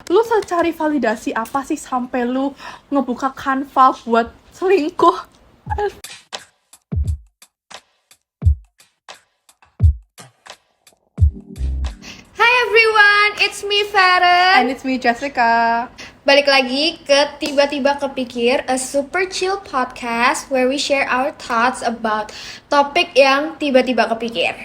lu cari validasi apa sih sampai lu ngebuka Canva buat selingkuh? Hi everyone, it's me Farah. And it's me Jessica. Balik lagi ke Tiba-Tiba Kepikir, a super chill podcast where we share our thoughts about topik yang tiba-tiba kepikir.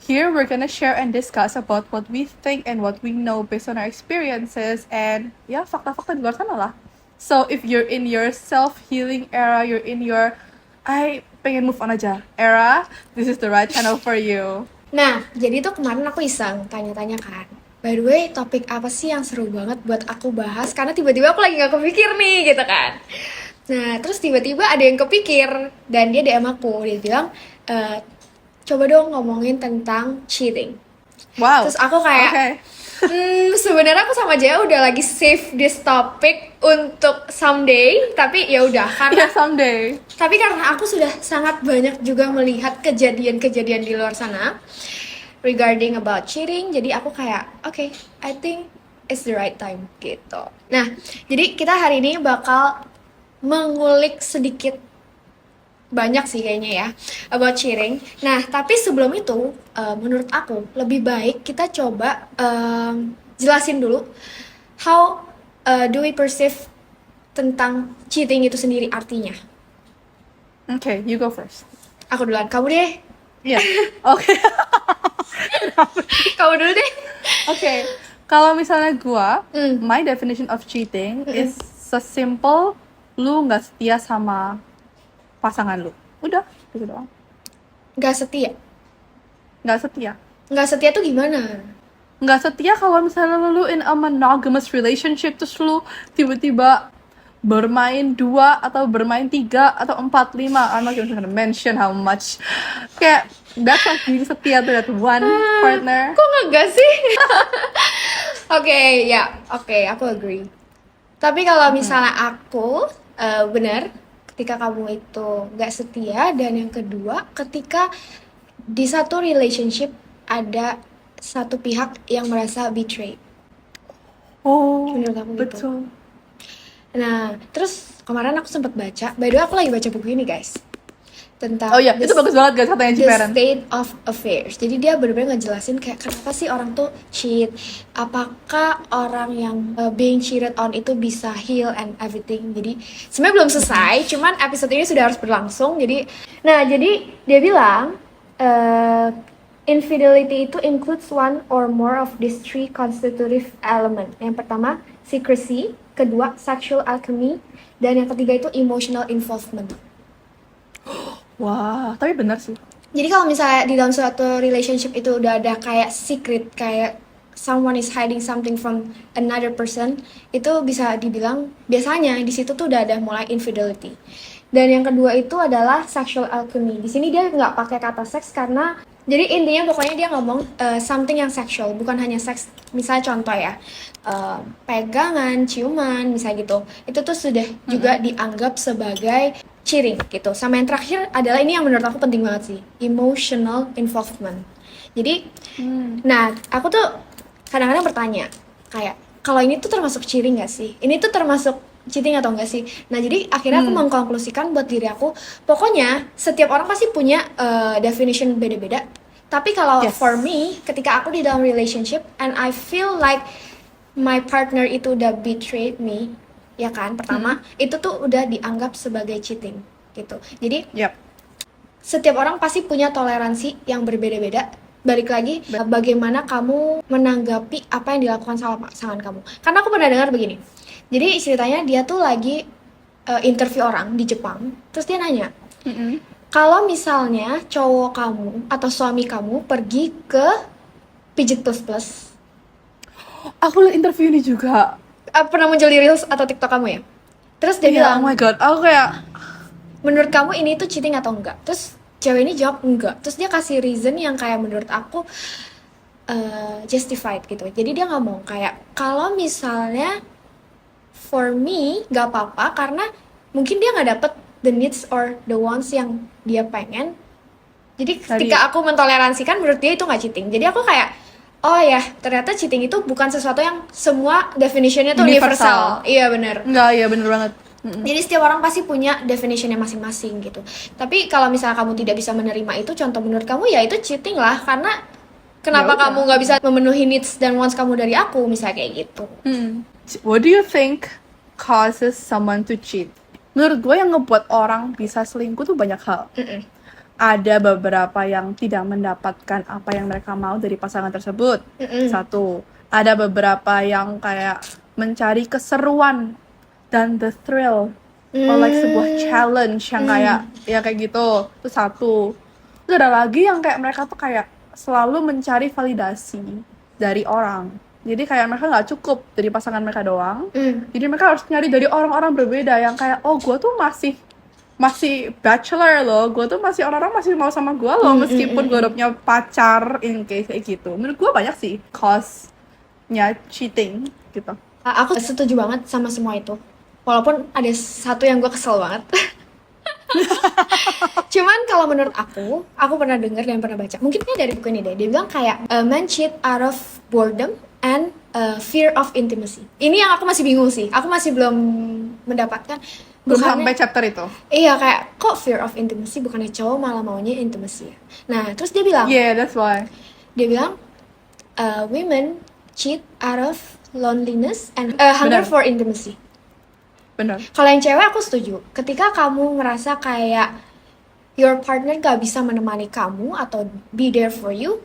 Here we're gonna share and discuss about what we think and what we know based on our experiences and ya fakta-fakta di luar sana lah. So if you're in your self-healing era, you're in your I pengen move on aja era, this is the right channel for you. Nah, jadi tuh kemarin aku iseng tanya-tanya kan, by the way, topik apa sih yang seru banget buat aku bahas? Karena tiba-tiba aku lagi gak kepikir nih, gitu kan. Nah, terus tiba-tiba ada yang kepikir, dan dia DM aku, dia bilang, coba dong ngomongin tentang cheating. Wow. Terus aku kayak, sebenarnya aku sama Jaya udah lagi save this topic untuk someday, tapi ya udah karena someday. Tapi karena aku sudah sangat banyak juga melihat kejadian-kejadian di luar sana regarding about cheating, jadi aku kayak okay, I think it's the right time gitu. Nah, jadi kita hari ini bakal mengulik sedikit, banyak sih kayaknya ya, about cheating. Nah, tapi sebelum itu, menurut aku lebih baik kita coba jelasin dulu how do we perceive tentang cheating itu sendiri artinya. Okay, you go first. Aku duluan, kamu deh. Iya. Oke. Kamu dulu deh. Okay. Kalau misalnya gua, my definition of cheating is sesimpel lu nggak setia sama pasangan lu. Udah, gitu doang. Nggak setia. Nggak setia tuh gimana? Nggak setia kalau misalnya lu in a monogamous relationship terus lu tiba-tiba bermain 2 atau bermain 3 atau 4, 5, I'm not gonna mention how much. Kayak that's not being setia to that one partner. Kok nggak sih? Oke, aku agree. Tapi kalau misalnya aku benar, ketika kamu itu nggak setia, dan yang kedua ketika di satu relationship ada satu pihak yang merasa betrayed. Oh, menurut aku gitu. betul. Nah, terus kemarin aku sempat baca, by the way aku lagi baca buku ini guys, tentang Oh iya, itu bagus banget guys katanya the Ciparan. state of affairs. Jadi dia benar-benar ngejelasin kayak kenapa sih orang tuh cheat, apakah orang yang being cheated on itu bisa heal and everything. Jadi sebenarnya belum selesai, cuman episode ini sudah harus berlangsung. Jadi dia bilang infidelity itu includes one or more of these three constitutive element. Yang pertama secrecy, kedua sexual alchemy, dan yang ketiga itu emotional involvement. Wah, tapi benar sih. Jadi kalau misalnya di dalam suatu relationship itu udah ada kayak secret, kayak someone is hiding something from another person, itu bisa dibilang biasanya di situ tuh udah ada mulai infidelity. Dan yang kedua itu adalah sexual alchemy. Di sini dia nggak pakai kata seks karena jadi intinya pokoknya dia ngomong something yang sexual, bukan hanya seks. Misalnya contoh ya, pegangan, ciuman, misalnya gitu. Itu tuh sudah juga dianggap sebagai cheating gitu. Sama yang terakhir adalah ini yang menurut aku penting banget sih, emotional involvement. Jadi, nah aku tuh kadang-kadang bertanya kayak kalau ini tuh termasuk cheating nggak sih? Ini tuh termasuk cheating atau enggak sih? Nah jadi akhirnya aku mengkonklusikan buat diri aku, pokoknya setiap orang pasti punya definition beda-beda. Tapi kalau for me, ketika aku di dalam relationship and I feel like my partner itu udah betrayed me, ya kan, pertama itu tuh udah dianggap sebagai cheating gitu. Jadi setiap orang pasti punya toleransi yang berbeda-beda. Balik lagi, bagaimana kamu menanggapi apa yang dilakukan sama pasangan kamu. Karena aku pernah dengar begini, jadi ceritanya dia tuh lagi interview orang di Jepang. Terus dia nanya, kalau misalnya cowok kamu atau suami kamu pergi ke Pijit Plus Plus. Aku liat interview ini juga. Pernah muncul di Reels atau TikTok kamu ya? Terus dia bilang, oh my god, aku kayak menurut kamu ini tuh cheating atau enggak? Terus cewek ini jawab enggak. Terus dia kasih reason yang kayak menurut aku justified gitu. Jadi dia ngomong kayak kalau misalnya for me gak apa-apa karena mungkin dia gak dapet the needs or the wants yang dia pengen. Jadi ketika aku mentoleransikan, menurut dia itu gak cheating. Jadi aku kayak oh ya, ternyata cheating itu bukan sesuatu yang semua definitionnya tuh Universal. universal. Iya bener. Enggak, iya bener banget. Jadi setiap orang pasti punya definitionnya masing-masing gitu. Tapi kalau misalnya kamu tidak bisa menerima itu, contoh menurut kamu ya itu cheating lah. Karena kenapa Ya udah. kamu nggak bisa memenuhi needs dan wants kamu dari aku, misalnya kayak gitu. What do you think causes someone to cheat? Menurut gue yang ngebuat orang bisa selingkuh tuh banyak hal. Ada beberapa yang tidak mendapatkan apa yang mereka mau dari pasangan tersebut. Satu. Ada beberapa yang kayak mencari keseruan dan the thrill or like sebuah challenge yang kayak ya kayak gitu. Itu satu. Terus ada lagi yang kayak mereka tuh kayak selalu mencari validasi dari orang. Jadi kayak mereka nggak cukup dari pasangan mereka doang. Jadi mereka harus nyari dari orang-orang berbeda yang kayak, oh gue tuh masih bachelor loh, gue tuh masih orang-orang masih mau sama gue loh meskipun gue udah punya pacar, in case kayak gitu. Menurut gue banyak sih cause-nya cheating gitu. Aku setuju banget sama semua itu. Walaupun ada satu yang gue kesel banget. Cuman kalau menurut aku pernah dengar dan pernah baca. Mungkin ini dari buku ini deh. Dia bilang kayak men cheat out of boredom and fear of intimacy. Ini yang aku masih bingung sih. Aku masih belum mendapatkan. Belum Bukannya- sampai chapter itu. Iya kayak kok fear of intimacy, bukannya cowok malah maunya intimacy ya. Nah terus dia bilang, Yeah, that's why. dia bilang women cheat out of loneliness and hunger Benar. for intimacy. Bener. Kalau yang cewek aku setuju. Ketika kamu ngerasa kayak your partner gak bisa menemani kamu atau be there for you,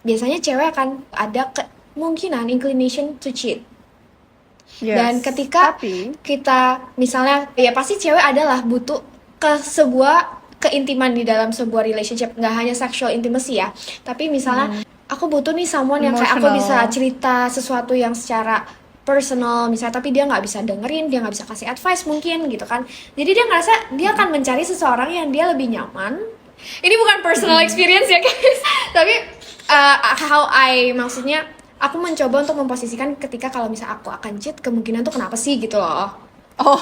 biasanya cewek akan ada kemungkinan inclination to cheat. Yes. Dan ketika Tapi kita misalnya ya pasti cewek adalah butuh ke sebuah keintiman di dalam sebuah relationship, nggak hanya sexual intimacy ya, tapi misalnya aku butuh nih someone yang kayak aku bisa Emotional. cerita sesuatu yang secara personal misalnya, tapi dia nggak bisa dengerin, dia nggak bisa kasih advice mungkin gitu kan. Jadi dia ngerasa dia akan mencari seseorang yang dia lebih nyaman. Ini bukan personal experience ya guys, tapi maksudnya aku mencoba untuk memposisikan ketika kalau misal aku akan cheat, kemungkinan tuh kenapa sih gitu loh. oh,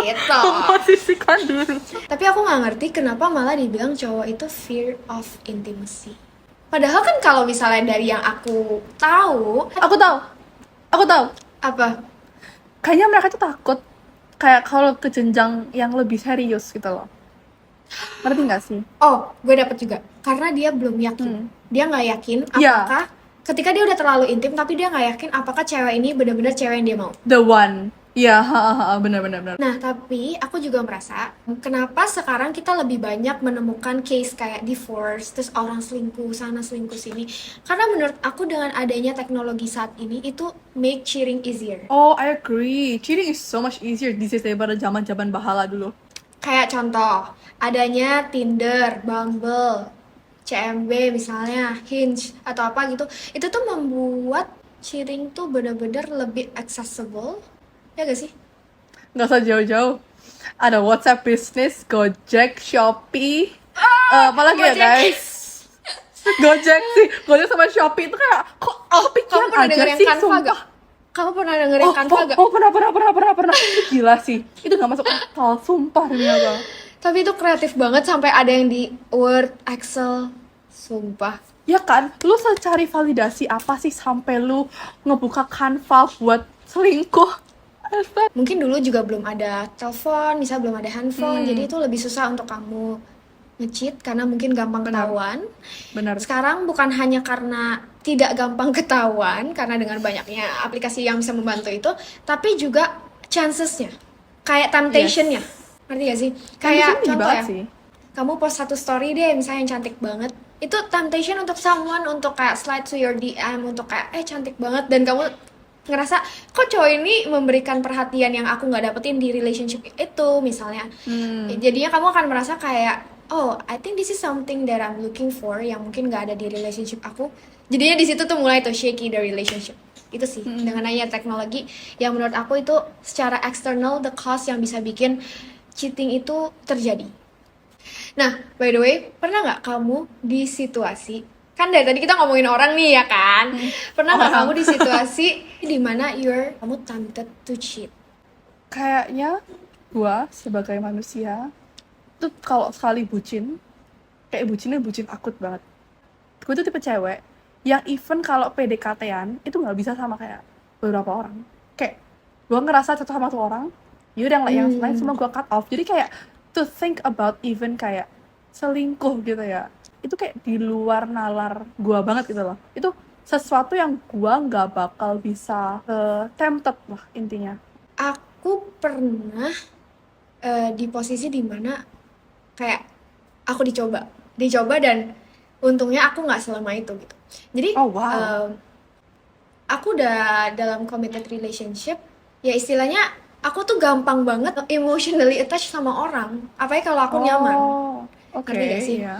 Gitu. posisikan dulu. Tapi aku nggak ngerti kenapa malah dibilang cowok itu fear of intimacy. Padahal kan kalau misalnya dari yang aku tahu, Aku tahu. apa? Kayaknya mereka tuh takut kayak kalau ke jenjang yang lebih serius gitu loh. Ngerti nggak sih? Oh, gue dapet juga. Karena dia belum yakin. Dia nggak yakin Iya. apakah ketika dia udah terlalu intim, tapi dia nggak yakin apakah cewek ini benar-benar cewek yang dia mau. The one. Iya, benar. Nah, tapi aku juga merasa kenapa sekarang kita lebih banyak menemukan case kayak divorce, terus orang selingkuh sana selingkuh sini. Karena menurut aku dengan adanya teknologi saat ini itu make cheating easier. Oh, I agree. Cheating is so much easier these days daripada zaman-zaman bahala dulu. Kayak contoh, adanya Tinder, Bumble, CMB misalnya, Hinge atau apa gitu. Itu tuh membuat cheating tuh bener-bener lebih accessible. Ya gak sih? Nggak usah jauh-jauh. Ada WhatsApp Business, Gojek, Shopee. Apalagi ya Gojek. guys? Gojek sih. Gojek sama Shopee itu kayak kok Kamu pikiran pernah aja dengerin sih, Canva sumpah. gak? Kamu pernah dengerin Canva gak? Pernah. Itu gila sih. Itu nggak masuk akal, sumpah demi Allah. Tapi itu kreatif banget sampai ada yang di Word, Excel. Sumpah. Ya kan, lu cari validasi apa sih sampai lu ngebuka Canva buat selingkuh? Mungkin dulu juga belum ada telepon, misal belum ada handphone, jadi itu lebih susah untuk kamu nge-cheat karena mungkin gampang ketahuan. Benar. Sekarang bukan hanya karena tidak gampang ketahuan, karena dengan banyaknya aplikasi yang bisa membantu itu, tapi juga chancesnya, kayak temptationnya. Ngerti gak sih? Kayak Temptation contoh banget ya, sih. kamu post satu story deh misalnya yang cantik banget, itu temptation untuk someone untuk kayak slide to your DM untuk kayak cantik banget, dan kamu ngerasa kok cowok ini memberikan perhatian yang aku nggak dapetin di relationship itu misalnya. Jadinya kamu akan merasa kayak oh I think this is something that I'm looking for yang mungkin nggak ada di relationship aku. Jadinya di situ tuh mulai tuh shaky the relationship. Itu sih dengan adanya teknologi yang menurut aku itu secara eksternal the cause yang bisa bikin cheating itu terjadi. Nah, by the way, pernah nggak kamu di situasi, kan dari tadi kita ngomongin orang nih ya kan, pernah nggak kamu di situasi dimana kamu tempted to cheat? Kayaknya gua sebagai manusia tuh kalau sekali bucin, kayak bucinnya bucin akut banget. Gue tuh tipe cewek yang even kalau PDKT-an itu nggak bisa sama kayak beberapa orang. Kayak gue ngerasa cocok sama tuh orang, yaudah yang lain semua gue cut off. Jadi kayak to think about even kayak selingkuh gitu ya, itu kayak di luar nalar gue banget gitu loh. Itu sesuatu yang gue nggak bakal bisa tempted lah intinya. Aku pernah di posisi dimana kayak aku dicoba dan untungnya aku nggak selama itu gitu. Jadi Oh wow. aku udah dalam committed relationship, ya istilahnya aku tuh gampang banget emotionally attached sama orang, apalagi kalau aku nyaman. Oke, Ngerti gak sih? iya.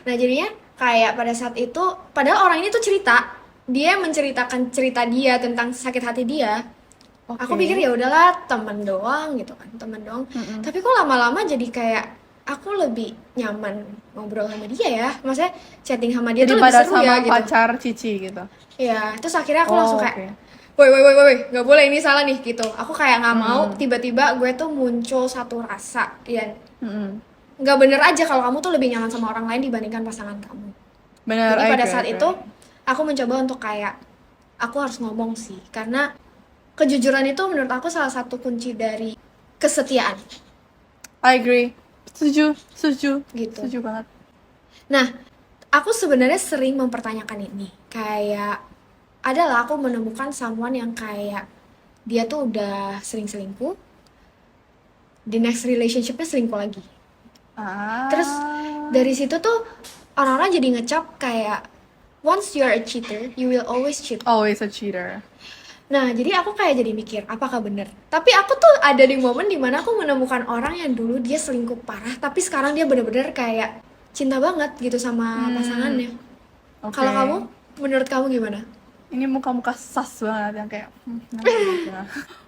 Nah jadinya kayak pada saat itu, padahal orang ini tuh dia menceritakan cerita dia tentang sakit hati dia. Aku pikir ya udahlah teman doang gitu kan, teman doang. Tapi kok lama-lama jadi kayak aku lebih nyaman ngobrol sama dia ya. Maksudnya chatting sama dia tuh lebih Daripada seru sama ya gitu. pacar Cici gitu. Ya, terus akhirnya aku langsung oke. kayak, woi, nggak boleh ini salah nih gitu. Aku kayak nggak mau tiba-tiba gue tuh muncul satu rasa dan Mm-mm. nggak bener aja kalau kamu tuh lebih nyaman sama orang lain dibandingkan pasangan kamu. Bener, Jadi I pada agree, saat I itu agree. aku mencoba untuk kayak aku harus ngomong sih karena kejujuran itu menurut aku salah satu kunci dari kesetiaan I agree. Setuju gitu. banget. Nah, aku sebenarnya sering mempertanyakan ini. Kayak adalah aku menemukan someone yang kayak dia tuh udah sering selingkuh, di next relationship-nya selingkuh lagi. Terus dari situ tuh orang-orang jadi ngecap kayak once you're a cheater, you will always cheat. Always a cheater. Nah, jadi aku kayak jadi mikir, apakah bener? Tapi aku tuh ada di momen dimana aku menemukan orang yang dulu dia selingkuh parah, tapi sekarang dia bener-bener kayak cinta banget gitu sama pasangannya. Oke. Kalau kamu, menurut kamu gimana? Ini muka-muka sas banget yang kayak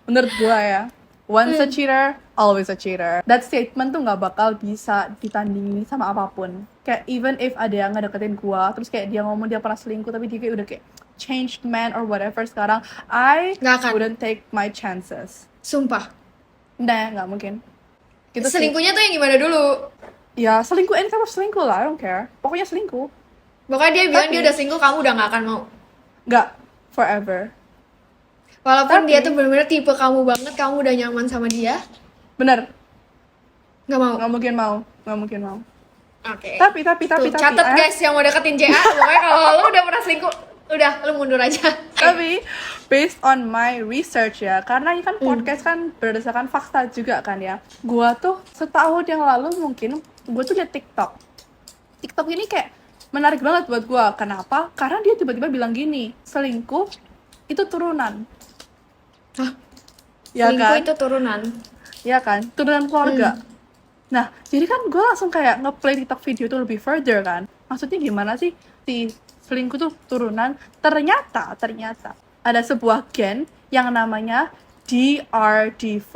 menurut gua ya, once a cheater, always a cheater. That statement tuh nggak bakal bisa ditandingi sama apapun. Kayak even if ada yang ngedeketin gua, terus kayak dia ngomong dia pernah selingkuh, tapi dia kayak udah kayak changed man or whatever sekarang, I Nggak akan. wouldn't take my chances. Sumpah. Nah, nggak mungkin. Gitu sih. Selingkuhnya tuh yang gimana dulu? Ya selingkuh, any type of selingkuh lah, I don't care. Pokoknya selingkuh. Pokoknya dia bilang Tapi- dia udah selingkuh, kamu udah nggak akan mau. Nggak forever. Walaupun Tapi- dia tuh bener-bener tipe kamu banget, kamu udah nyaman sama dia, Bener, nggak mau. nggak mungkin mau. Oke. Tapi, Tuh, catet guys yang mau deketin JA, pokoknya kalau lu udah pernah selingkuh, udah lu mundur aja. Tapi based on my research ya, karena ini kan podcast kan berdasarkan fakta juga kan ya. Gua tuh setahun yang lalu mungkin gua tuh liat TikTok ini kayak menarik banget buat gua. Kenapa? Karena dia tiba-tiba bilang gini, selingkuh itu turunan. Hah? Ya Selingkuh kan? itu turunan. Ya kan? Turunan keluarga. Nah, jadi kan gue langsung kayak nge-play TikTok video itu lebih further kan. Maksudnya gimana sih si selingkuh tuh turunan? Ternyata ada sebuah gen yang namanya DRD4.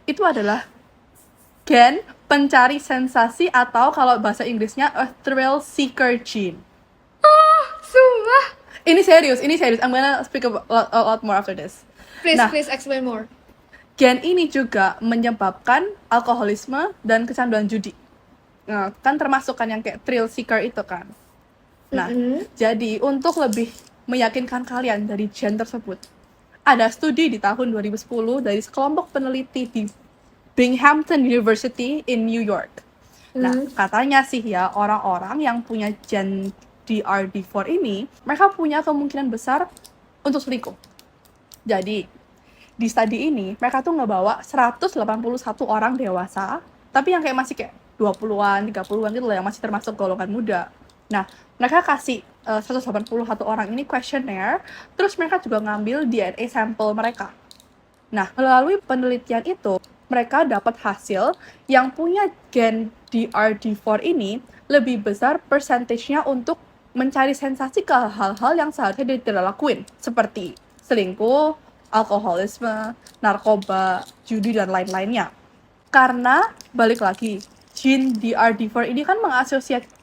Itu adalah gen pencari sensasi atau kalau bahasa Inggrisnya a thrill seeker gene. Sumpah. Ini serius. I'm gonna speak a lot more after this. Please explain more. Gen ini juga menyebabkan alkoholisme dan kecanduan judi. Nah, kan termasuk kan yang kayak thrill seeker itu kan. Nah, jadi untuk lebih meyakinkan kalian dari gen tersebut, ada studi di tahun 2010 dari sekelompok peneliti di Binghamton University in New York. Nah, katanya sih ya, orang-orang yang punya gen DRD4 ini, mereka punya kemungkinan besar untuk selingkuh. Jadi, di studi ini, mereka tuh ngebawa 181 orang dewasa, tapi yang kayak masih kayak 20-an, 30-an gitu loh, yang masih termasuk golongan muda. Nah, mereka kasih 181 orang ini questionnaire, terus mereka juga ngambil DNA sampel mereka. Nah, melalui penelitian itu, mereka dapat hasil yang punya gen DRD4 ini lebih besar persentasenya untuk mencari sensasi ke hal-hal yang seharusnya dia tidak lakuin, seperti selingkuh, alkoholisme, narkoba, judi, dan lain-lainnya. Karena, balik lagi, gene DRD4 ini kan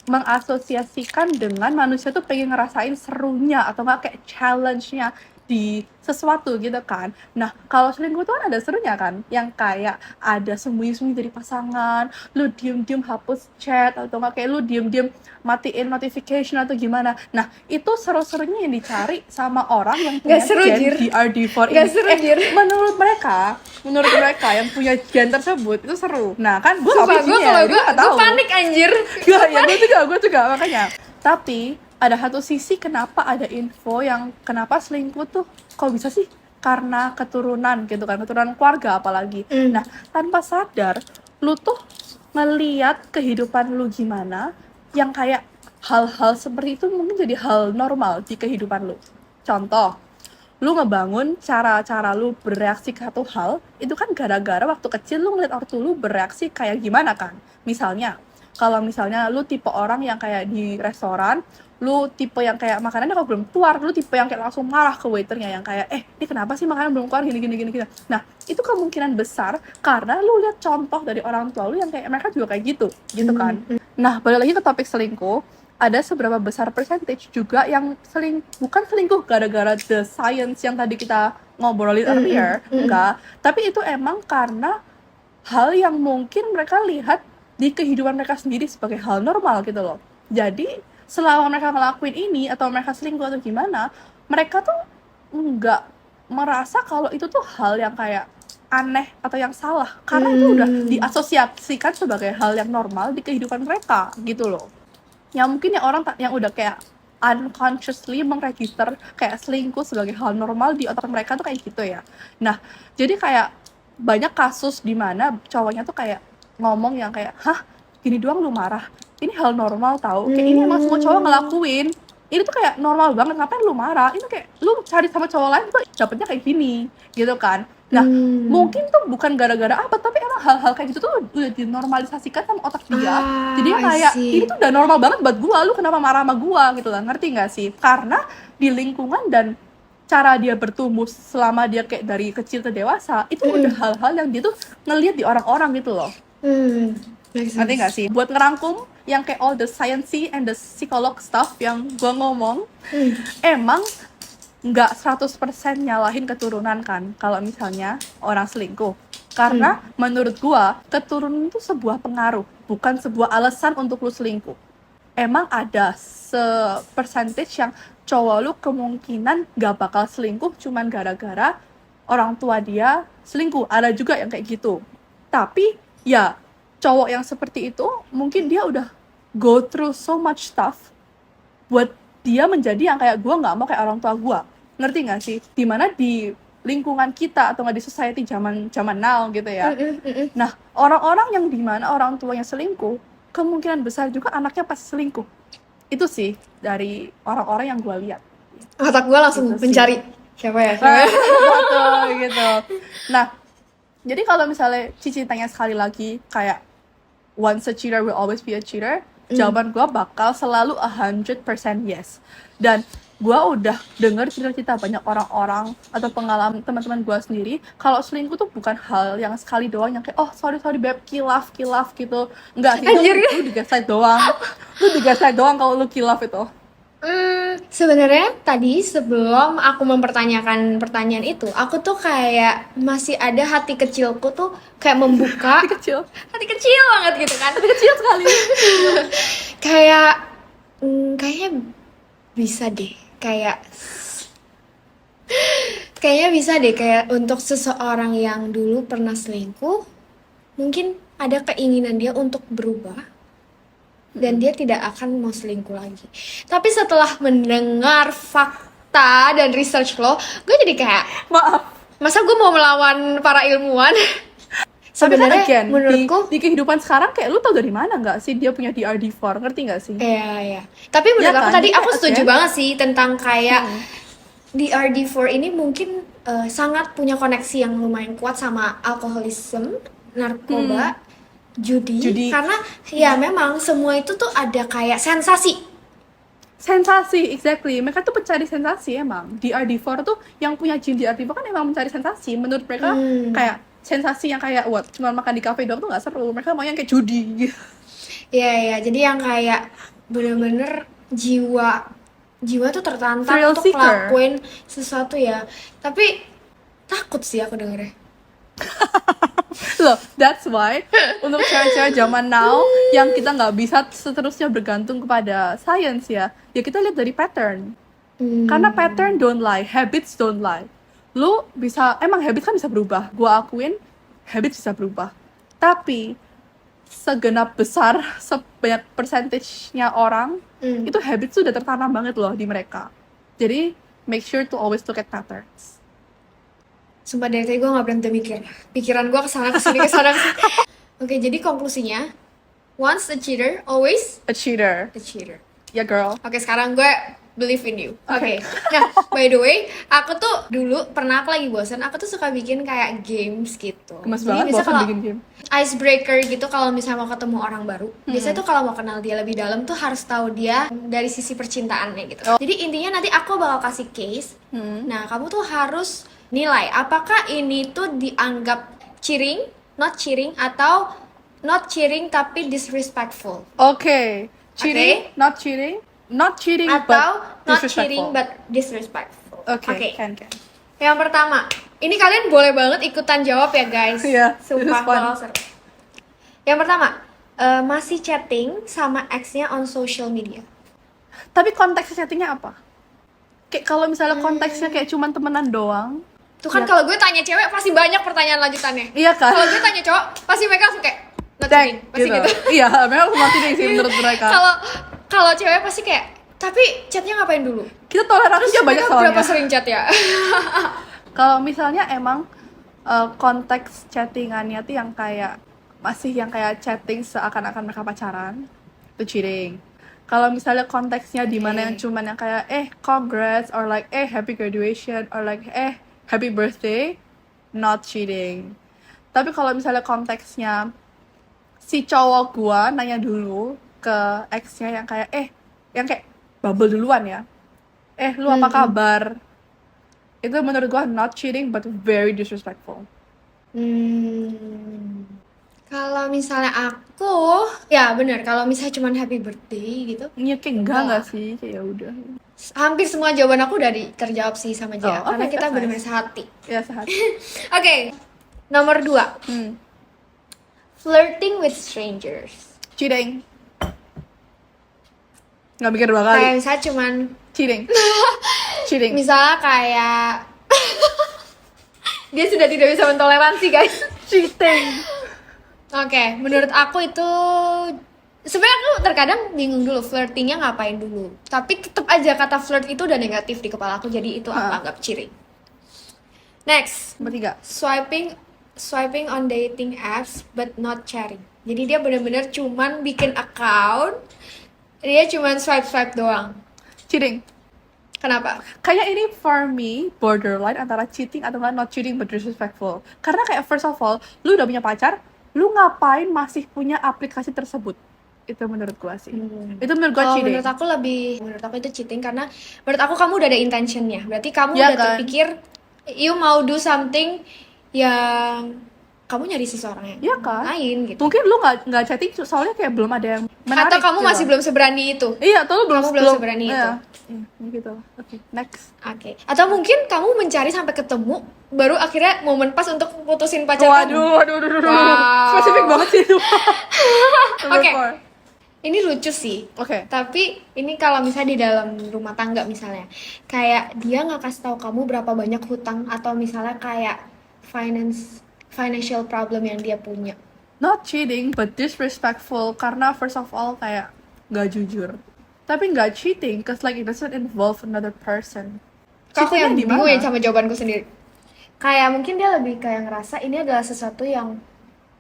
mengasosiasikan dengan manusia tuh pengen ngerasain serunya atau nggak kayak challenge-nya di sesuatu gitu kan. Nah, kalau selingkuh tuh kan ada serunya kan, yang kayak ada sembunyi-sembunyi dari pasangan, lu diem-diem hapus chat, atau nggak kayak lu diem-diem matiin notification atau gimana. Nah, itu seru-serunya yang dicari sama orang yang Gak punya seru, gen Jir. DRD4 Gak ini. seru, Jir. Menurut mereka yang punya gen tersebut itu seru. Nah, kan gue Sumpah, gue kalau gue tahu. panik anjir. Ya, gue juga makanya. Tapi ada satu sisi kenapa ada info yang kenapa selingkuh tuh kok bisa sih, karena keturunan gitu kan, keturunan keluarga apalagi. Nah, tanpa sadar lu tuh ngeliat kehidupan lu gimana, yang kayak hal-hal seperti itu mungkin jadi hal normal di kehidupan lu. Contoh, lu ngebangun cara-cara lu bereaksi ke satu hal itu kan gara-gara waktu kecil lu ngeliat ortu lu bereaksi kayak gimana kan. Misalnya, kalau misalnya lu tipe orang yang kayak di restoran, lu tipe yang kayak makanannya kalau belum keluar, lu tipe yang kayak langsung marah ke waiternya, yang kayak ini kenapa sih makanan belum keluar gini. Nah, itu kemungkinan besar karena lu lihat contoh dari orang tua lu yang kayak mereka juga kayak gitu kan. Nah, balik lagi ke topik selingkuh, ada seberapa besar percentage juga yang bukan selingkuh gara-gara the science yang tadi kita ngobrolin earlier, enggak, tapi itu emang karena hal yang mungkin mereka lihat di kehidupan mereka sendiri sebagai hal normal gitu loh. Jadi selama mereka ngelakuin ini atau mereka selingkuh atau gimana, mereka tuh nggak merasa kalau itu tuh hal yang kayak aneh atau yang salah, karena itu udah diasosiasikan sebagai hal yang normal di kehidupan mereka gitu loh. Yang mungkin yang orang yang udah kayak unconsciously mengregister kayak selingkuh sebagai hal normal di otak mereka tuh kayak gitu ya. Nah, jadi kayak banyak kasus di mana cowoknya tuh kayak ngomong yang kayak, hah, gini doang lu marah, ini hal normal tau, kayak ini emang semua cowok ngelakuin, ini tuh kayak normal banget, ngapain lu marah, ini kayak lu cari sama cowok lain tuh dapetnya kayak gini gitu kan. Nah, mungkin tuh bukan gara-gara apa, tapi emang hal-hal kayak gitu tuh udah dinormalisasikan sama otak dia. Jadi dia kayak, ini tuh udah normal banget buat gua, lu kenapa marah sama gua gitu lah, ngerti gak sih? Karena di lingkungan dan cara dia bertumbuh selama dia kayak dari kecil ke dewasa, itu udah hal-hal yang dia tuh ngeliat di orang-orang gitu loh. Ngerti gak sih? Buat ngerangkum yang kayak all the sciencey and the psycholog stuff yang gua ngomong, emang nggak 100% nyalahin keturunan kan kalau misalnya orang selingkuh. Karena menurut gua, keturunan itu sebuah pengaruh, bukan sebuah alasan untuk lu selingkuh. Emang ada percentage yang cowok lu kemungkinan gak bakal selingkuh cuman gara-gara orang tua dia selingkuh. Ada juga yang kayak gitu. Tapi ya, cowok yang seperti itu mungkin dia udah go through so much stuff buat dia menjadi yang kayak gua nggak mau kayak orang tua gua. Ngerti gak sih? Dimana di lingkungan kita atau nggak di society zaman now gitu ya. Nah, orang-orang yang dimana orang tuanya selingkuh, kemungkinan besar juga anaknya pasti selingkuh. Itu sih dari orang-orang yang gue lihat. Otak gue langsung Gitu mencari siapa ya? Gitu. Nah, jadi kalau misalnya Cici tanya sekali lagi kayak once a cheater will always be a cheater, jawaban gue bakal selalu 100% yes. Dan gue udah denger cerita-cerita banyak orang-orang atau pengalaman teman-teman gue sendiri kalau selingkuh tuh bukan hal yang sekali doang yang kayak sorry babe, kilaf gitu. Enggak sih, lu digaslight doang kalau lu kilaf itu. Sebenarnya tadi sebelum aku mempertanyakan pertanyaan itu, aku tuh kayak masih ada hati kecilku tuh kayak membuka hati kecil banget gitu kan, hati kecil sekali. Kayak kayaknya bisa deh, kayaknya bisa deh kayak untuk seseorang yang dulu pernah selingkuh, mungkin ada keinginan dia untuk berubah dan dia tidak akan mau selingkuh lagi. Tapi setelah mendengar fakta dan research lo, gue jadi kayak, maaf, masa gue mau melawan para ilmuwan? Sebenarnya menurutku di kehidupan sekarang kayak lu tau dari mana nggak sih dia punya DRD4, ngerti nggak sih? Iya. Tapi menurut aku tadi aku setuju banget sih tentang kayak DRD4 ini mungkin sangat punya koneksi yang lumayan kuat sama alkoholisme, narkoba, judi. Karena ya memang semua itu tuh ada kayak sensasi, exactly. Mereka tuh pencari sensasi emang. DRD4 tuh yang punya gene DRD4 kan emang mencari sensasi. Menurut mereka kayak sensasi yang kayak cuma makan di kafe doang tuh nggak seru. Mereka mau yang kayak judi gitu. Iya, jadi yang kayak bener-bener jiwa jiwa tuh tertantang Thrill untuk seeker. ngelakuin sesuatu ya. Tapi takut sih aku dengernya. Loh, that's why untuk cewek-cewek zaman now yang kita nggak bisa seterusnya bergantung kepada science ya kita lihat dari pattern. Karena pattern don't lie, habits don't lie. Lu bisa, emang habit kan bisa berubah. Gua akuin habit bisa berubah. Tapi segenap besar, sebanyak percentage-nya orang itu habit sudah tertanam banget loh di mereka. Jadi make sure to always look at patterns. Sumpah dari tadi gue gak berhenti mikir. Pikiran gue kesana kesini kesana kesini. Oke, jadi konklusinya, once a cheater, always A cheater. a cheater. Ya girl. Oke, sekarang gue believe in you. Oke. Nah, by the way, aku tuh dulu pernah aku lagi bosan, aku tuh suka bikin kayak games gitu. Gemes Jadi banget bisa bosan kalau bikin game. icebreaker gitu kalau misalnya mau ketemu orang baru. Biasanya tuh kalau mau kenal dia lebih dalam tuh harus tahu dia dari sisi percintaannya gitu. Oh. Jadi intinya nanti aku bakal kasih case. Nah, kamu tuh harus nilai apakah ini tuh dianggap cheating, not cheating, atau not cheating tapi disrespectful. Oke. Cheating, not cheating. Not cheating Atau but not disrespectful. cheating but disrespectful. Oke, can. Yang pertama, ini kalian boleh banget ikutan jawab ya guys. Iya, this Sumpah is fun. bakal seru. Yang pertama, masih chatting sama ex-nya on social media. Tapi konteks chattingnya apa? Kayak kalau misalnya konteksnya kayak cuman temenan doang. Tuh kan Iya. kalau gue tanya cewek pasti banyak pertanyaan lanjutannya. Iya kan? Kalau gue tanya cowok, pasti mereka langsung kayak not Dang, cheating, pasti gitu. Iya, memang mati deh sih menurut mereka. Kalau cewek pasti kayak, tapi chatnya ngapain dulu? Kita toleransinya banyak Mereka soalnya. berapa sering chat ya? Kalau misalnya emang konteks chattingannya tuh yang kayak masih yang kayak chatting seakan-akan mereka pacaran, itu cheating. Kalau misalnya konteksnya di mana yang cuman yang kayak congrats or like happy graduation or like happy birthday, not cheating. Tapi kalau misalnya konteksnya si cowok gua nanya dulu ke ex-nya yang kayak yang kayak bubble duluan ya. Lu apa kabar? Itu menurut gua not cheating but very disrespectful. Kalau misalnya aku, ya benar. Kalau misalnya cuma happy birthday gitu, Iya kayak enggak sih, kayak ya udah. hampir semua jawaban aku udah terjawab sih sama Jia. Oh, Karena oke, kita that's benar-benar nice. sehati. Ya sehat. Oke, nomor 2, flirting with strangers. Cheating. Nggak mikir dua kali. Kayak misalnya cuman, Cheating. Cheating. misalnya kayak dia sudah tidak bisa mentoleransi guys. Cheating. Oke, menurut aku itu sebenarnya aku terkadang bingung dulu flirtingnya ngapain dulu. Tapi tetap aja kata flirt itu udah negatif di kepala aku, jadi itu aku anggap cheating. Next, Nomor 3. swiping on dating apps but not chatting. Jadi dia benar-benar cuman bikin account, dia cuman swipe doang. Cheating. Kenapa? Kayak ini for me borderline antara cheating atau not cheating but disrespectful. Karena kayak first of all, lu udah punya pacar, lu ngapain masih punya aplikasi tersebut? Itu menurut gua sih. Itu menurut gua Kalau cheating. menurut aku itu cheating karena menurut aku kamu udah ada intentionnya. Berarti kamu Ya udah kan? terpikir you mau do something yang kamu nyari seseorang yang Iya kan? lain gitu. Mungkin lu nggak chatting soalnya kayak belum ada yang menarik. Atau kamu gitu. masih belum seberani itu. Iya, atau lu belum Kamu belum seberani itu. Iya, gitu. Oke, next. Oke. Atau mungkin kamu mencari sampai ketemu, baru akhirnya momen pas untuk putusin pacar kamu. Waduh. Wow. Spesifik banget sih itu. Number Oke. 4. Ini lucu sih. Oke. Tapi ini kalau misalnya di dalam rumah tangga misalnya, kayak dia nggak kasih tahu kamu berapa banyak hutang atau misalnya kayak financial problem yang dia punya. Not cheating but disrespectful karena first of all kayak nggak jujur. Tapi nggak cheating cause like it doesn't involve another person. Kok aku yang Cheatingnya di bingung mana? ya sama jawabanku sendiri. Kayak mungkin dia lebih kayak ngerasa ini adalah sesuatu yang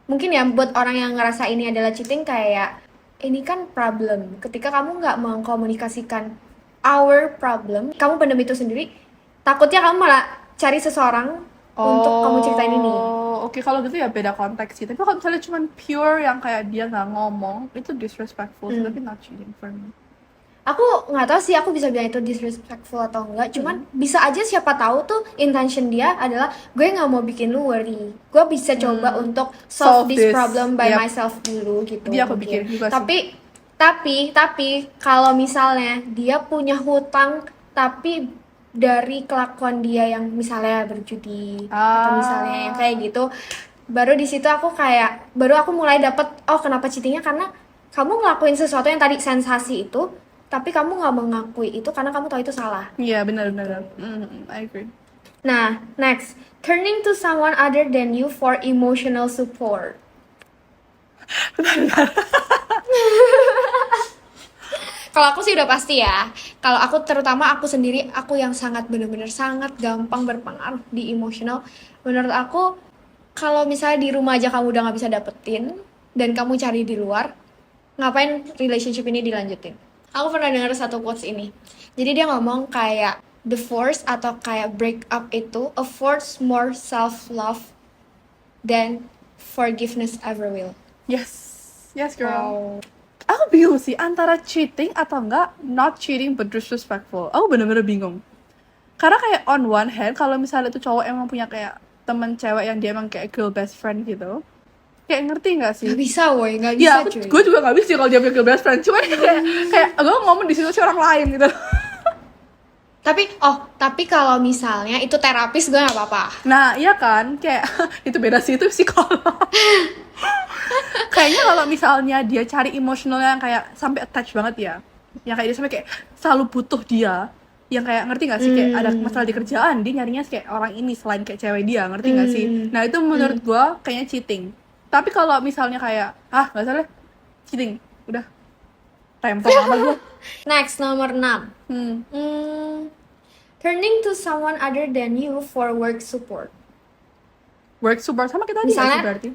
mungkin ya buat orang yang ngerasa ini adalah cheating kayak ini kan problem. Ketika kamu nggak mengkomunikasikan our problem, kamu pendam itu sendiri, takutnya kamu malah cari seseorang untuk kamu ceritain ini. Oke, kalau gitu ya beda konteks sih. Tapi kalau misalnya cuma pure yang kayak dia nggak ngomong, itu disrespectful, tapi not cheating for me. Aku nggak tahu sih aku bisa bilang itu disrespectful atau enggak. Cuman bisa aja siapa tahu tuh intention dia adalah gue nggak mau bikin lu worry. Gue bisa coba untuk solve this this. problem by Yep. myself dulu gitu. Dia aku mungkin. pikir juga sih. Tapi Tapi kalau misalnya dia punya hutang tapi dari kelakuan dia yang misalnya berjudi atau misalnya yang kayak gitu, baru di situ aku kayak baru aku mulai dapet oh kenapa cheatingnya karena kamu ngelakuin sesuatu yang tadi sensasi itu tapi kamu nggak mengakui itu karena kamu tahu itu salah. Iya, benar. I agree. Nah, next, turning to someone other than you for emotional support. Kalau aku sih udah pasti ya. Kalau aku terutama aku sendiri, aku yang sangat bener-bener sangat gampang berpengaruh di emosional. Menurut aku, kalau misalnya di rumah aja kamu udah nggak bisa dapetin dan kamu cari di luar, ngapain relationship ini dilanjutin? Aku pernah dengar satu quotes ini. Jadi dia ngomong kayak divorce atau kayak break up itu affords more self-love than forgiveness ever will. Yes girl. Wow. Aku bingung sih antara cheating atau enggak not cheating but disrespectful. Aku bener-bener bingung. Karena kayak on one hand kalau misalnya tuh cowok emang punya kayak temen cewek yang dia emang kayak girl best friend gitu, kayak ngerti nggak sih? Gak bisa woy, gak bisa Ya, cuy. gue juga nggak bisa sih kalau dia punya girl best friend. Cuman kayak gue ngomong di situasi orang lain gitu. Tapi kalau misalnya itu terapis gue gak apa-apa. Nah, iya kan, kayak itu beda sih, itu psikolog. Kayaknya kalau misalnya dia cari emosionalnya yang kayak sampai attach banget ya, yang kayak dia sampai kayak selalu butuh dia, yang kayak ngerti nggak sih kayak ada masalah di kerjaan dia nyarinya kayak orang ini selain kayak cewek dia, ngerti nggak sih? Nah itu menurut gue kayaknya cheating. Tapi kalau misalnya kayak nggak salah cheating, udah rempong sama gue. Next, nomor 6. Turning to someone other than you for work support. Work support sama kita nggak sih Misalnya- berarti?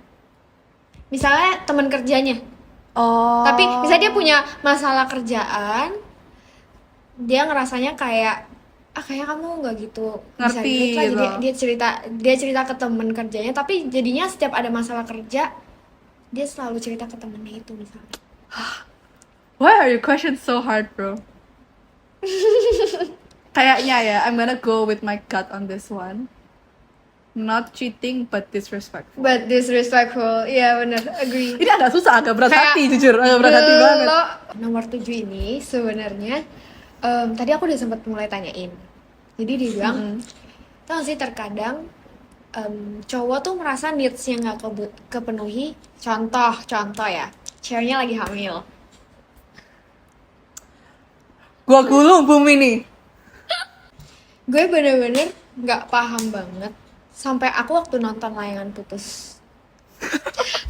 Misalnya teman kerjanya, Oh. tapi misalnya dia punya masalah kerjaan, dia ngerasanya kayak kayak kamu nggak gitu bisa Ngerti relate lah. Jadi gitu. dia cerita ke teman kerjanya, tapi jadinya setiap ada masalah kerja dia selalu cerita ke temennya itu misalnya. Why are your questions so hard, bro? Kayaknya ya, I'm gonna go with my gut on this one. Not cheating, but disrespectful. But disrespectful, iya benar, agree. Ini agak susah, agak berat Kayak hati, jujur. Agak berat hati banget. Nomor 7 ini sebenarnya tadi aku udah sempat mulai tanyain. Jadi dia bilang, tau gak sih terkadang cowok tuh merasa needs-nya nggak kepenuhi. Contoh ya, ceweknya lagi hamil. Gua gulung bumi nih. Gue bener-bener nggak paham banget. Sampai aku waktu nonton Layangan Putus,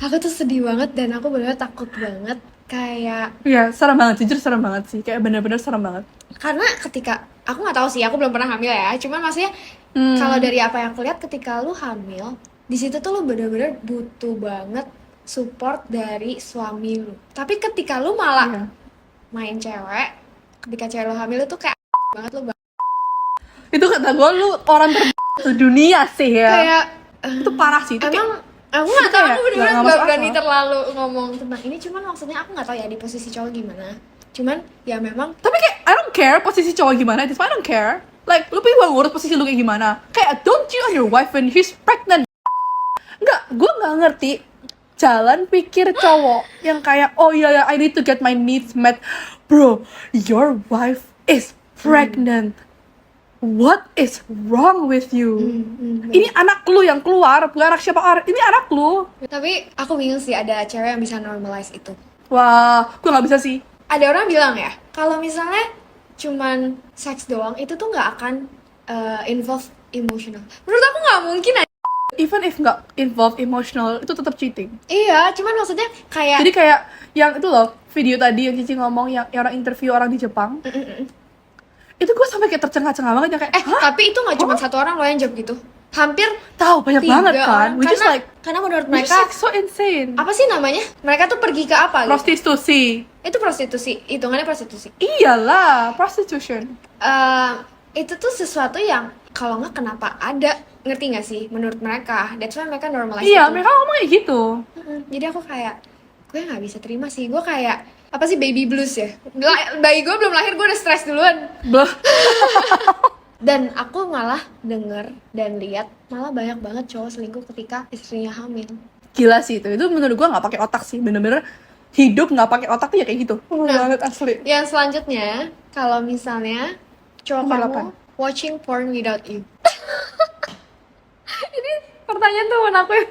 aku tuh sedih banget dan aku bener-bener takut banget. Kayak Iya, serem banget, jujur serem banget sih. Kayak bener-bener serem banget. karena ketika aku nggak tahu sih, aku belum pernah hamil ya, cuman maksudnya kalau dari apa yang aku lihat ketika lu hamil di situ tuh lu bener-bener butuh banget support dari suami lu. Tapi ketika lu malah Iya. main cewek, ketika cewek lu hamil itu kayak banget lu Itu kata gue, lu orang terbaik sedunia sih ya. kayak Itu parah sih. Itu kayak, emang aku nggak tahu, kayak aku bener-bener nggak nggak masuk berani akal. terlalu ngomong tentang ini, cuman maksudnya aku nggak tahu ya di posisi cowok gimana, cuman ya memang tapi kayak I don't care posisi cowok gimana. It's fine, I don't care. Like, lu pengen ngurus posisi lu kayak gimana. Kayak, don't cheat on your wife when she's pregnant. Enggak, gue nggak ngerti jalan pikir cowok yang kayak, oh iya, I need to get my needs met. Bro, your wife is pregnant. What is wrong with you? Ini anak lu yang keluar, bukan anak siapa orang. Ini anak lu. tapi aku bingung sih ada cewek yang bisa normalize itu. Wah, gue nggak bisa sih. Ada orang bilang ya, kalau misalnya cuman seks doang itu tuh nggak akan involve emotional. Menurut aku nggak mungkin aja. Even if nggak involve emotional, itu tetap cheating. Iya, cuman maksudnya kayak Jadi kayak yang itu loh, video tadi yang Cici ngomong yang orang interview orang di Jepang. Itu gue sampai kayak tercengang-cengang banget yang kayak, tapi itu nggak cuma satu orang loh yang jawab gitu. Hampir tahu banyak 3 banget kan? orang. Which is like, Karena menurut which is mereka like so insane. apa sih namanya? Mereka tuh pergi ke apa gitu? Prostitusi. Itu prostitusi, hitungannya prostitusi. Iyalah, prostitution. Itu tuh sesuatu yang kalau nggak kenapa ada, ngerti nggak sih? Menurut mereka, that's why mereka normalize Iya, itu. mereka ngomong kayak gitu. Jadi aku kayak gue nggak bisa terima sih. Gue kayak apa sih baby blues ya? Bayi gue belum lahir gue udah stres duluan. Blah. Dan aku malah denger dan lihat malah banyak banget cowok selingkuh ketika istrinya hamil. Gila sih itu menurut gue nggak pakai otak sih, bener-bener hidup nggak pakai otak tuh ya kayak gitu. Nah. Banget asli. Yang selanjutnya, kalau misalnya cowok Nomor kamu 8. watching porn without you. Ini pertanyaan temen aku ya.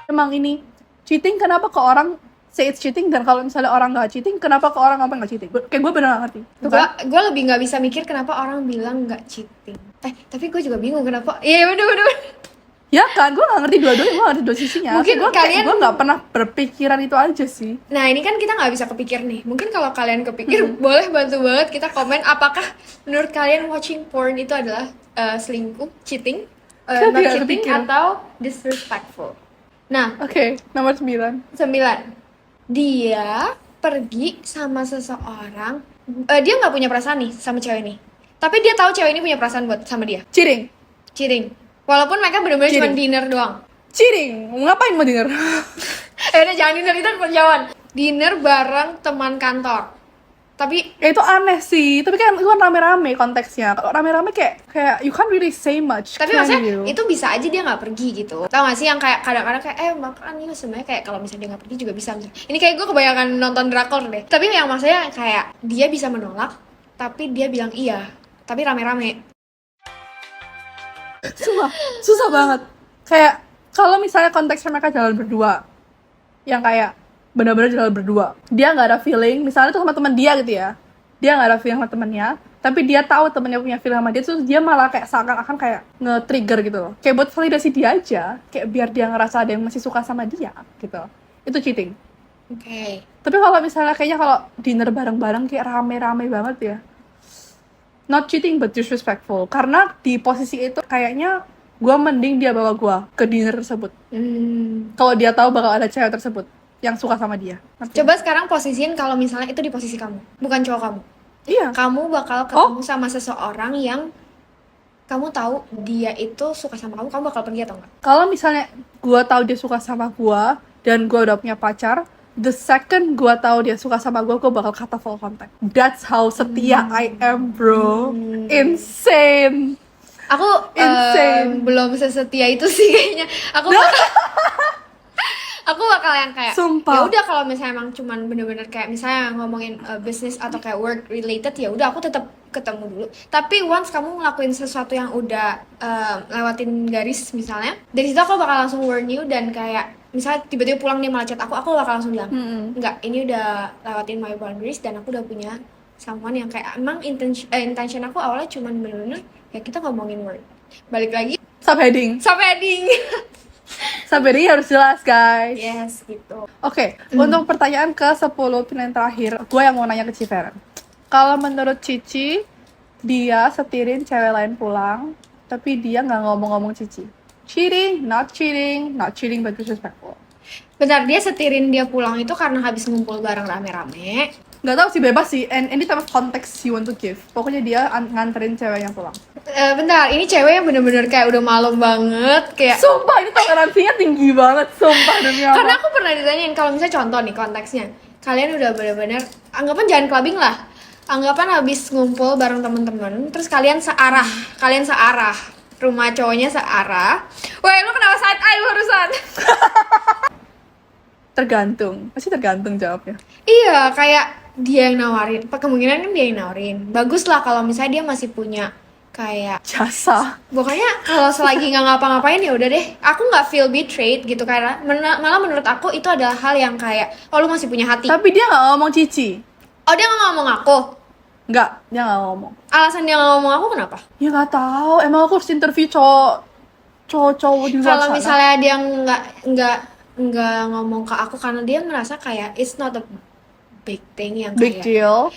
Emang ini cheating kenapa ke orang say it's cheating, dan kalau misalnya orang nggak cheating kenapa ke orang apa nggak cheating? Kayak gue bener nggak ngerti. Tuh kan? Gue lebih nggak bisa mikir kenapa orang bilang nggak cheating. Tapi gue juga bingung kenapa. Iya bener. Ya kan, gue nggak ngerti dua-duanya, gue nggak ngerti dua sisinya. Mungkin gue nggak pernah berpikiran itu aja sih. Nah ini kan kita nggak bisa kepikir nih. Mungkin kalau kalian kepikir, boleh bantu banget kita komen apakah menurut kalian watching porn itu adalah selingkuh, cheating, Kita not tidak cheating kepikir. atau disrespectful. Nah, Oke, nomor 9. 9. Dia pergi sama seseorang, dia nggak punya perasaan nih sama cewek ini. Tapi dia tahu cewek ini punya perasaan buat sama dia. Cheating. Walaupun mereka benar-benar cuma Cheating. dinner doang. Cheating, ngapain mau dinner? Udah jangan dinner, itu kejauhan. Dinner bareng teman kantor. Tapi Ya itu aneh sih, tapi kan itu kan rame-rame konteksnya. Kalau rame-rame kayak you can't really say much. tapi can maksudnya you? itu bisa aja dia nggak pergi gitu. Tau gak sih yang kayak kadang-kadang kayak makan yuk, sebenarnya kayak kalau misalnya dia nggak pergi juga bisa misalnya. Ini kayak gue kebanyakan nonton drakor deh. Tapi yang maksudnya kayak dia bisa menolak, tapi dia bilang iya, tapi rame-rame. Susah banget. Kayak kalau misalnya konteksnya mereka jalan berdua, yang kayak benar-benar jalan berdua, dia nggak ada feeling, misalnya tuh sama teman dia gitu ya, dia nggak ada feeling sama temennya, tapi dia tahu temennya punya feeling sama dia, terus dia malah kayak seakan-akan kayak nge-trigger gitu loh, kayak buat validasi dia aja, kayak biar dia ngerasa ada yang masih suka sama dia gitu. Itu cheating. Oke. Tapi kalau misalnya kayaknya kalau dinner bareng-bareng kayak rame-rame banget ya, not cheating but disrespectful. Karena di posisi itu kayaknya gue mending dia bawa gue ke dinner tersebut. Kalau dia tahu bakal ada cewek tersebut yang suka sama dia. Ngerti? Coba sekarang posisiin kalau misalnya itu di posisi kamu, bukan cowok kamu. Iya. Kamu bakal ketemu sama seseorang yang kamu tahu dia itu suka sama kamu, kamu bakal pergi atau enggak? Kalau misalnya gue tahu dia suka sama gue dan gue udah punya pacar, the second gue tahu dia suka sama gue bakal cut off all contact. That's how setia I am, bro. Insane. Aku Insane. belum sesetia itu sih kayaknya. Aku bakal yang kayak Sumpah. ya udah kalau misalnya emang cuman bener-bener kayak misalnya ngomongin bisnis atau kayak work related, ya udah aku tetap ketemu dulu. Tapi once kamu ngelakuin sesuatu yang udah lewatin garis misalnya, dari situ aku bakal langsung warn you, dan kayak misalnya tiba-tiba pulang dia malah chat aku bakal langsung bilang enggak, ini udah lewatin my boundaries dan aku udah punya someone yang kayak emang intention aku awalnya cuman bener-bener ya kita ngomongin work. Balik lagi Subheading. Subheading harus jelas, guys. Yes, gitu. Oke, untuk pertanyaan ke 10 pertanyaan terakhir, gue yang mau nanya ke Ciferen. Kalau menurut Cici, dia setirin cewek lain pulang, tapi dia nggak ngomong-ngomong Cici. Cheating but disrespectful. Bentar, dia setirin dia pulang itu karena habis ngumpul bareng rame-rame. Nggak tahu sih, bebas sih. And any type of context you want to give. Pokoknya dia nganterin ceweknya pulang. Bentar, ini cewek yang bener-bener kayak udah malam banget, kayak Sumpah, ini toleransinya tinggi banget. Sumpah, demi apa. karena aku pernah ditanyain kalau misalnya contoh nih konteksnya, kalian udah bener-bener anggapan jangan clubbing lah, anggapan habis ngumpul bareng temen-temen, terus kalian searah, rumah cowoknya searah. Weh, lu kenapa side eye barusan? Tergantung. Pasti tergantung jawabnya. Iya, kayak dia yang nawarin, kemungkinan kan dia yang nawarin. Bagus lah kalau misalnya dia masih punya kayak Jasa. pokoknya kalau selagi nggak ngapa-ngapain ya udah deh, aku nggak feel betrayed gitu, karena malah menurut aku itu adalah hal yang kayak lu masih punya hati. Tapi dia nggak ngomong Cici. Oh, dia nggak ngomong aku. Nggak, dia nggak ngomong. Alasan dia nggak ngomong aku kenapa? Ya nggak tahu. Emang aku harus interview cowok di luar Kalau sana. misalnya dia nggak ngomong ke aku karena dia ngerasa kayak it's not a big thing yang Big kayak deal.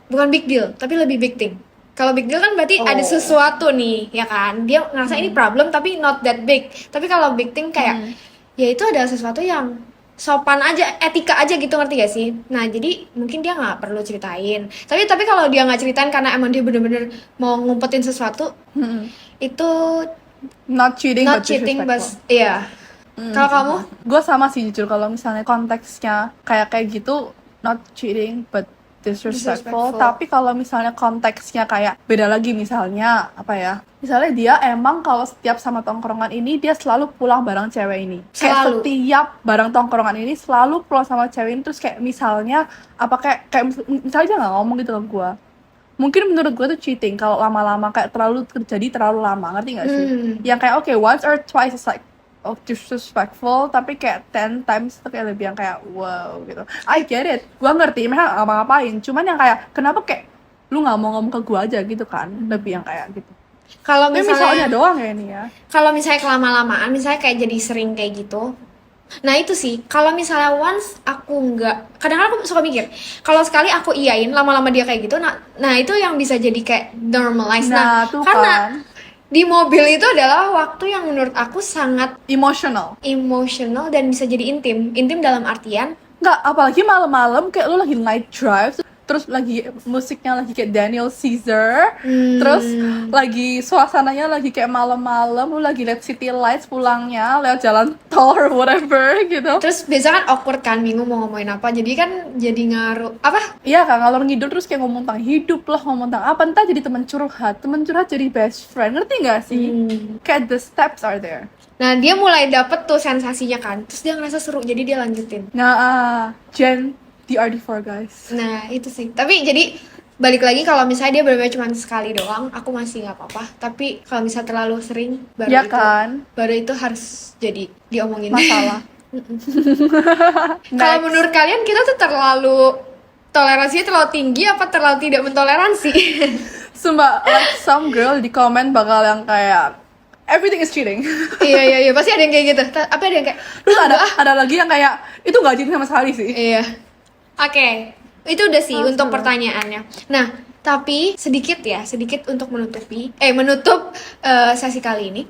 bukan big deal tapi lebih big thing. Kalau big deal kan berarti ada sesuatu nih, ya kan? Dia ngerasa ini problem tapi not that big. Tapi kalau big thing kayak ya itu adalah sesuatu yang sopan aja, etika aja gitu, ngerti gak sih? Nah jadi mungkin dia nggak perlu ceritain. Tapi kalau dia nggak ceritain karena emang dia bener-bener mau ngumpetin sesuatu, itu Not cheating not but cheating, but disrespectful. iya. Kalau kamu? Gue sama sih jujur, kalau misalnya konteksnya kayak gitu, not cheating but disrespectful. Tapi kalau misalnya konteksnya kayak beda lagi, misalnya apa ya, misalnya dia emang kalau setiap sama tongkrongan ini dia selalu pulang bareng cewek ini, kayak Selalu. setiap bareng tongkrongan ini selalu pulang sama cewek ini, terus kayak misalnya apa misalnya dia nggak ngomong gitu ke gue, mungkin menurut gue tuh cheating kalau lama-lama kayak terlalu lama, ngerti nggak sih? Yang kayak okay, once or twice is like disrespectful, tapi kayak 10 times itu kayak lebih yang kayak wow gitu. I get it, gue ngerti mereka ngapa-ngapain, cuman yang kayak kenapa kayak lu nggak mau ngomong ke gue aja gitu kan, lebih yang kayak gitu. Kalau Misalnya doang ya ini ya. Kalau misalnya kelama-lamaan, misalnya kayak jadi sering kayak gitu. Nah itu sih, kalau misalnya once aku nggak, kadang-kadang aku suka mikir, kalau sekali aku iyain, lama-lama dia kayak gitu, nah itu yang bisa jadi kayak normalize. Nah, tuh karena kan di mobil itu adalah waktu yang menurut aku sangat emotional. dan bisa jadi intim dalam artian Nggak, apalagi malam-malam kayak lu lagi night drive, terus lagi musiknya lagi kayak Daniel Caesar, terus lagi suasananya lagi kayak malam-malam, lu lagi liat city lights pulangnya lewat jalan tol or whatever gitu. terus biasa kan awkward kan, bingung mau ngomongin apa, jadi kan jadi ngaruh apa. Iya kan, ngalor ngidul terus kayak ngomong tentang hidup lah, ngomong tentang apa, entah jadi teman curhat jadi best friend, ngerti nggak sih? Kayak the steps are there. Nah dia mulai dapet tuh sensasinya kan, terus dia ngerasa seru, jadi dia lanjutin. Nah, Jen the RD4 guys. Nah itu sih, tapi jadi balik lagi, kalau misalnya dia benar-benar cuma sekali doang, aku masih nggak apa-apa. Tapi kalau misalnya terlalu sering, Ya kan, baru itu harus jadi diomongin masalah. Kalau menurut kalian kita tuh toleransinya terlalu tinggi apa terlalu tidak mentoleransi? Sumpah, like some girl di komen bakal yang kayak everything is cheating. Iya, pasti ada yang kayak gitu. Apa ada yang kayak, Terus ada lagi yang kayak itu nggak cheating sama sekali sih. iya. Oke, itu udah sih untuk pertanyaannya. Nah, tapi sedikit untuk menutup sesi kali ini.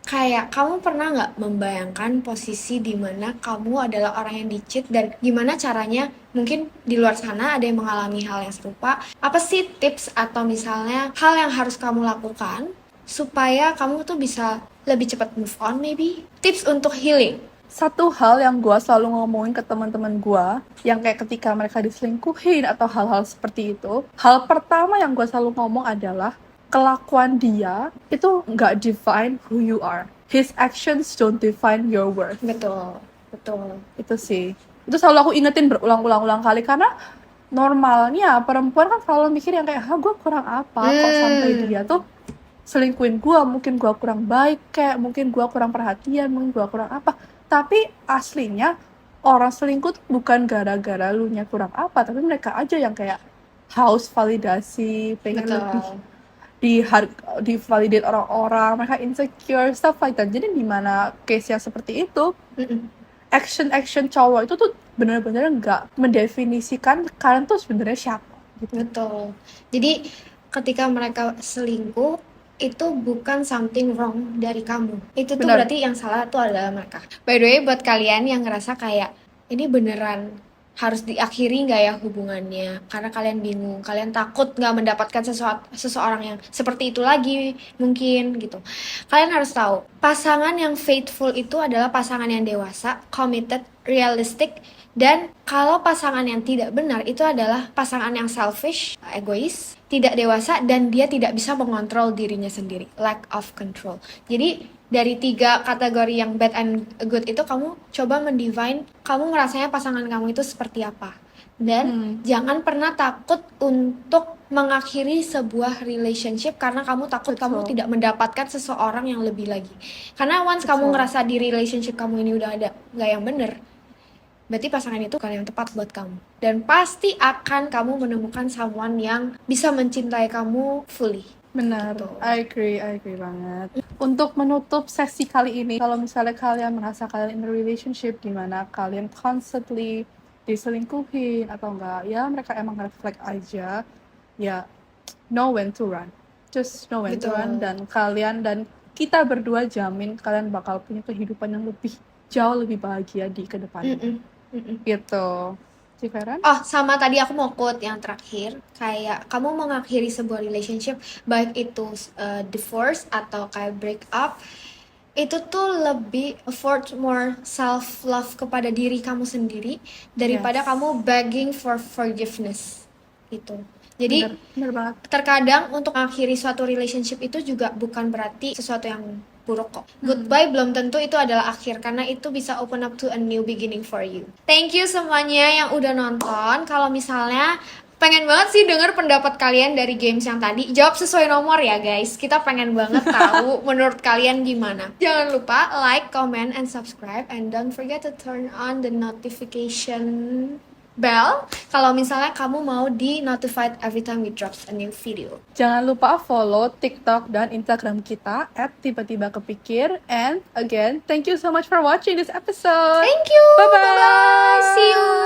Kayak kamu pernah nggak membayangkan posisi di mana kamu adalah orang yang di-cheat dan gimana caranya, mungkin di luar sana ada yang mengalami hal yang serupa. Apa sih tips atau misalnya hal yang harus kamu lakukan supaya kamu tuh bisa lebih cepat move on, maybe? Tips untuk healing. Satu hal yang gue selalu ngomongin ke teman-teman gue, yang kayak ketika mereka diselingkuhin atau hal-hal seperti itu, hal pertama yang gue selalu ngomong adalah kelakuan dia itu nggak define who you are. His actions don't define your worth. Betul. Itu sih. Itu selalu aku ingetin berulang-ulang kali, karena normalnya perempuan kan selalu mikir yang kayak, gue kurang apa kok sampai dia tuh selingkuhin gue, mungkin gue kurang baik, kayak mungkin gue kurang perhatian, mungkin gue kurang apa. Tapi aslinya orang selingkuh tuh bukan gara-gara lu nya kurang apa, tapi mereka aja yang kayak haus validasi, pengen lebih di validate orang-orang, mereka insecure, stuff like that. Jadi di mana case yang seperti itu, action cowok itu tuh benar-benar nggak mendefinisikan kalian tuh sebenarnya siapa gitu. Betul. Jadi ketika mereka selingkuh itu bukan something wrong dari kamu. Itu tuh berarti yang salah tuh adalah mereka. By the way, buat kalian yang ngerasa kayak ini beneran harus diakhiri nggak ya hubungannya, karena kalian bingung, kalian takut nggak mendapatkan seseorang yang seperti itu lagi mungkin gitu. Kalian harus tahu, pasangan yang faithful itu adalah pasangan yang dewasa, committed, realistic. Dan kalau pasangan yang tidak benar itu adalah pasangan yang selfish, egois, tidak dewasa, dan dia tidak bisa mengontrol dirinya sendiri, lack of control. Jadi dari 3 kategori yang bad and good itu, kamu coba mendefine kamu ngerasanya pasangan kamu itu seperti apa. Dan jangan pernah takut untuk mengakhiri sebuah relationship karena kamu takut kamu tidak mendapatkan seseorang yang lebih lagi. Karena once kamu ngerasa di relationship kamu ini udah ada gak yang bener, berarti pasangan itu bukan yang tepat buat kamu. Dan pasti akan kamu menemukan someone yang bisa mencintai kamu fully. Benar, gitu. I agree banget. Untuk menutup sesi kali ini, kalau misalnya kalian merasa kalian in a relationship dimana kalian constantly diselingkuhin atau enggak, ya mereka emang red flag aja, ya know when to run. Just know when to run, dan kalian dan kita berdua jamin kalian bakal punya kehidupan yang jauh lebih bahagia di kedepannya. Gitu. Ciferan? Oh, sama tadi aku mau quote yang terakhir, kayak kamu mengakhiri sebuah relationship, baik itu divorce atau kayak break up, itu tuh lebih afford more self love kepada diri kamu sendiri daripada kamu begging for forgiveness. gitu. Jadi bener banget. terkadang untuk mengakhiri suatu relationship itu juga bukan berarti sesuatu yang buruk kok. Goodbye belum tentu itu adalah akhir, karena itu bisa open up to a new beginning for you. Thank you semuanya yang udah nonton. Kalau misalnya pengen banget sih denger pendapat kalian dari games yang tadi. Jawab sesuai nomor ya guys. Kita pengen banget tahu menurut kalian gimana. Jangan lupa like, comment, and subscribe. And don't forget to turn on the notification bell kalau misalnya kamu mau di notified every time we drops a new video. Jangan lupa follow TikTok dan Instagram kita @tiba-tiba-kepikir. And again, thank you so much for watching this episode. Thank you. Bye-bye. Bye-bye. See you.